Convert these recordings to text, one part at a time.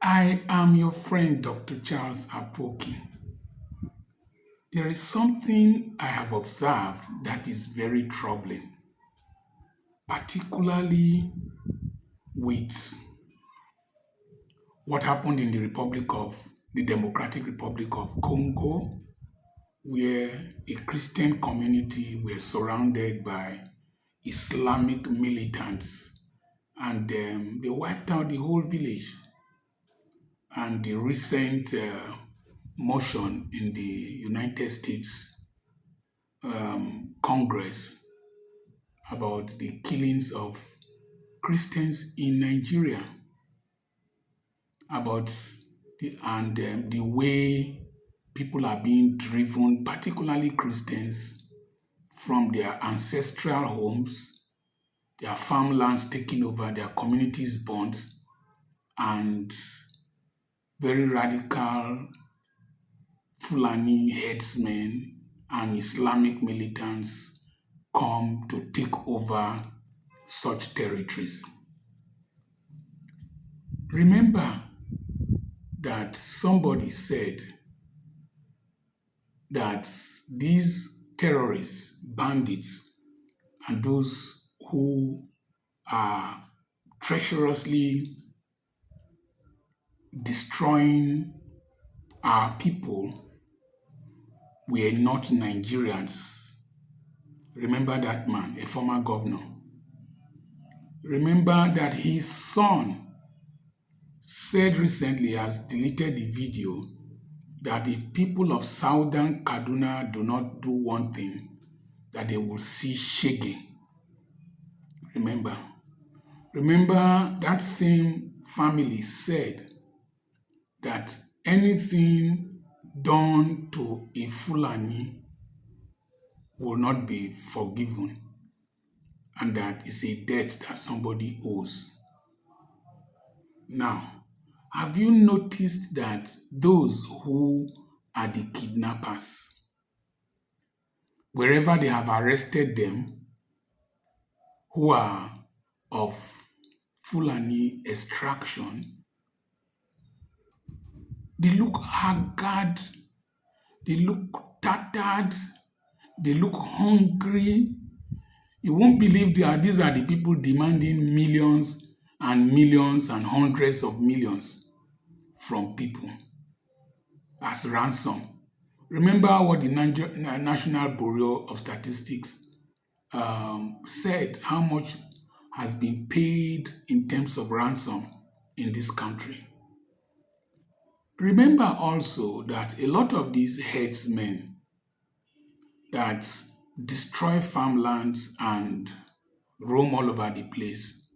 I am your friend, Dr. Charles Apoki. There is something I have observed that is very troubling, particularly with what happened in the Democratic Republic of Congo, where a Christian community were surrounded by Islamic militants and they wiped out the whole village. And the recent motion in the United States Congress about the killings of Christians in Nigeria, about the way people are being driven, particularly Christians, from their ancestral homes, their farmlands taken over, their communities burnt, and very radical Fulani headsmen and Islamic militants come to take over such territories. Remember that somebody said that these terrorists, bandits, and those who are treacherously destroying our people were not Nigerians. Remember that man, a former governor. Remember that his son said recently, has deleted the video, that if people of southern Kaduna do not do one thing, that they will see shege. Remember that same family said that anything done to a Fulani will not be forgiven, and that is a debt that somebody owes. Now, have you noticed that those who are the kidnappers, wherever they have arrested them, who are of Fulani extraction, they look haggard, they look tattered, they look hungry. You won't believe these are the people demanding millions and millions and hundreds of millions from people as ransom. Remember what the National Bureau of Statistics said, how much has been paid in terms of ransom in this country. Remember also that a lot of these headsmen that destroy farmlands and roam all over the place,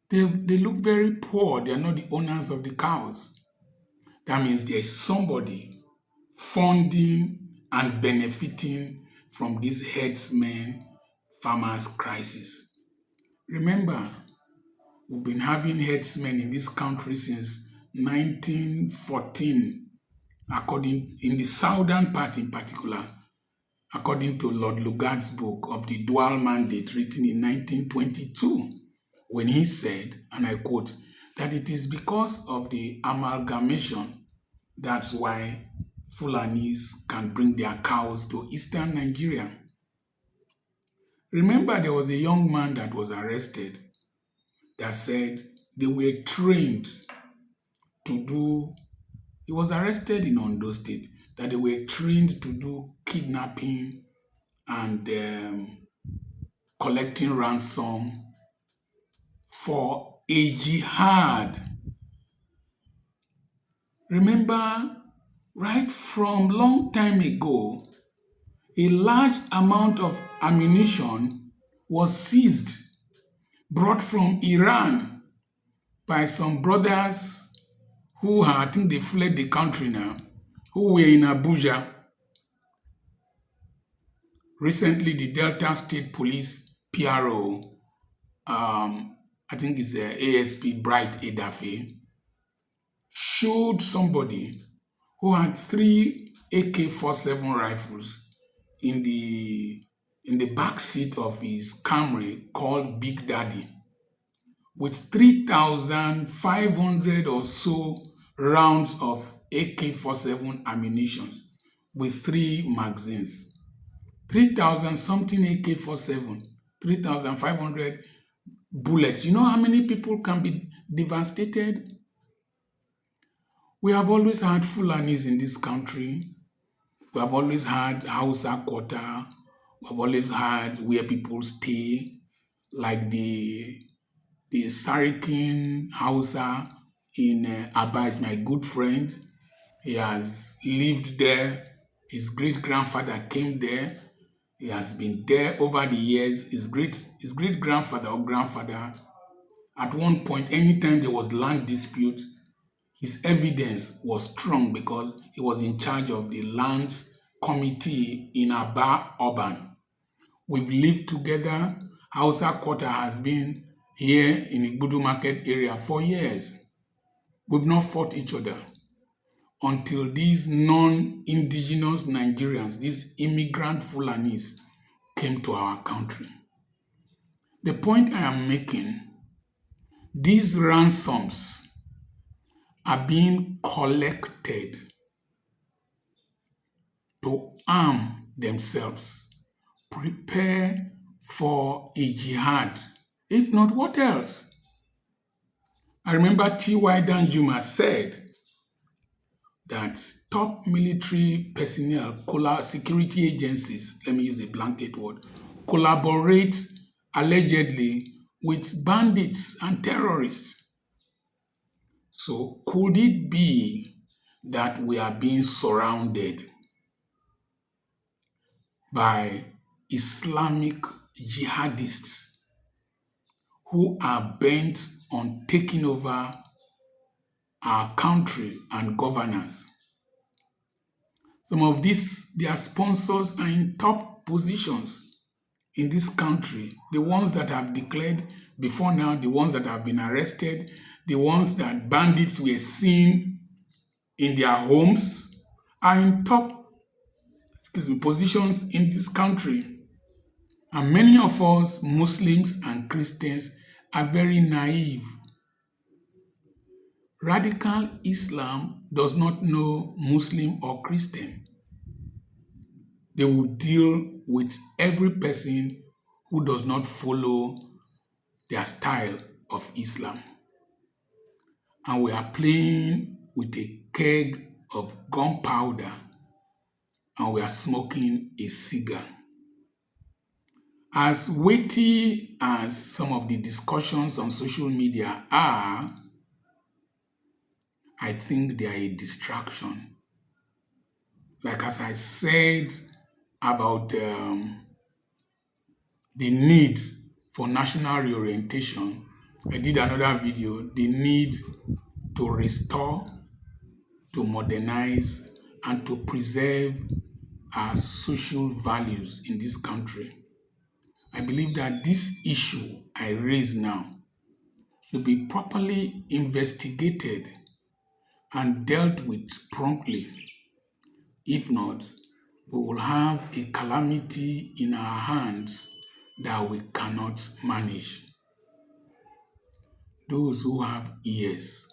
they look very poor. They are not the owners of the cows. That means there is somebody funding and benefiting from this headsmen farmers crisis. Remember, we've been having headsmen in this country since 1914, in the southern part in particular, according to Lord Lugard's book of the Dual Mandate written in 1922, when he said, and I quote, that it is because of the amalgamation, that's why Fulanis can bring their cows to eastern Nigeria. Remember, there was a young man that was arrested that said they were trained to do, he was arrested in Ondo State, that they were trained to do kidnapping and collecting ransom for a jihad. Remember, right from long time ago, a large amount of ammunition was seized, brought from Iran by some brothers who I think they fled the country now, who were in Abuja. Recently, the Delta State Police PRO, I think it's ASP Bright Edafe, showed somebody who had 3 AK-47 rifles in the back seat of his Camry called Big Daddy, with 3,500 or so rounds of AK-47 ammunition with 3 magazines. 3,000 something AK-47, 3,500 bullets. You know how many people can be devastated? We have always had Fulanis in this country. We have always had Hausa quarter. We have always had where people stay, like the Sarikin Hausa in Aba is my good friend. He has lived there. His great grandfather came there. He has been there over the years. His great grandfather or grandfather, at one point, anytime there was land dispute, his evidence was strong because he was in charge of the lands committee in Aba Urban. We've lived together. Hausa Quarter has been here in Igbudu Market area for years. We've not fought each other until these non-indigenous Nigerians, these immigrant Fulanis, came to our country. The point I am making, these ransoms are being collected to arm themselves, prepare for a jihad. If not, what else? I remember T.Y. Danjuma said that top military personnel, security agencies, let me use a blanket word, collaborate allegedly with bandits and terrorists. So could it be that we are being surrounded by Islamic jihadists who are bent on taking over our country and governance? Some of their sponsors are in top positions in this country. The ones that have declared before now, the ones that have been arrested, the ones that bandits were seen in their homes are in top positions in this country. And many of us, Muslims and Christians, are very naive. Radical Islam does not know Muslim or Christian. They will deal with every person who does not follow their style of Islam. And we are playing with a keg of gunpowder and we are smoking a cigar. As weighty as some of the discussions on social media are, I think they are a distraction. Like as I said about the need for national reorientation, I did another video, the need to restore, to modernize, and to preserve our social values in this country. I believe that this issue I raise now should be properly investigated and dealt with promptly. If not, we will have a calamity in our hands that we cannot manage. Those who have ears,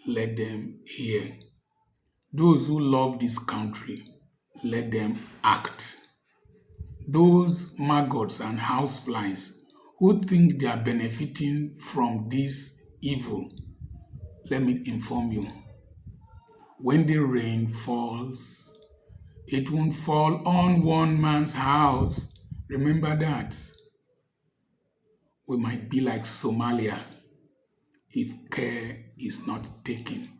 let them hear. Those who love this country, let them act. Those maggots and houseflies who think they are benefiting from this evil, let me inform you, when the rain falls, it won't fall on one man's house. Remember that. We might be like Somalia if care is not taken.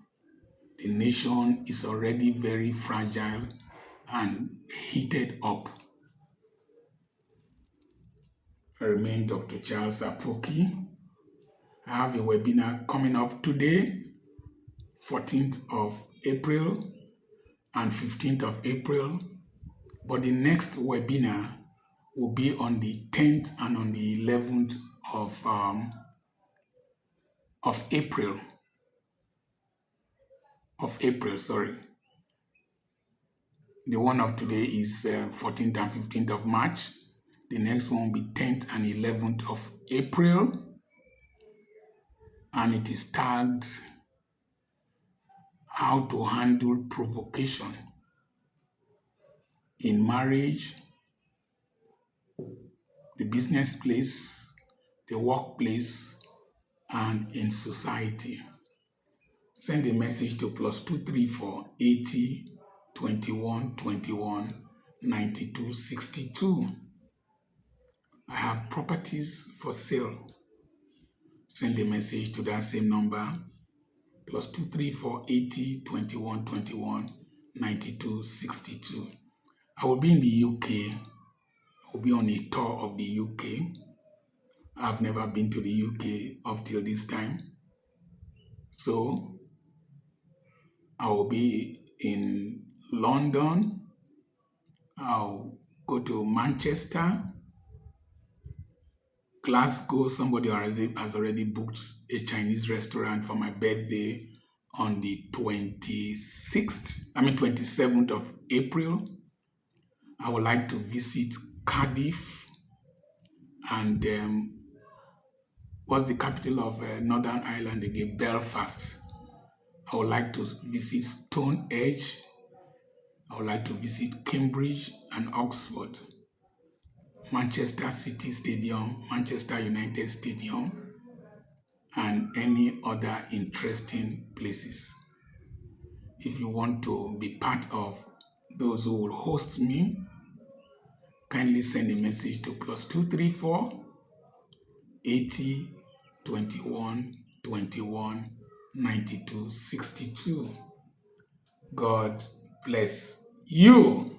The nation is already very fragile and heated up. I remain Dr. Charles Apoki. I have a webinar coming up today, 14th of April and 15th of April. But the next webinar will be on the 10th and on the 11th of April. The one of today is 14th and 15th of March. The next one will be 10th and 11th of April. and it is tagged how to handle provocation in marriage, the business place, the workplace, and in society. Send a message to +234 80 21 21 92 62. I have properties for sale. Send a message to that same number +234 80 21 21 92 62. I will be in the UK. I will be on a tour of the UK. I've never been to the UK up till this time. So I will be in London. I'll go to Manchester, Glasgow. Somebody has already booked a Chinese restaurant for my birthday on the 27th of April. I would like to visit Cardiff and what's the capital of Northern Ireland again? Belfast. I would like to visit Stonehenge. I would like to visit Cambridge and Oxford, Manchester City Stadium, Manchester United Stadium, and any other interesting places. If you want to be part of those who will host me, kindly send a message to +234 80 21 21 92 62. God bless you.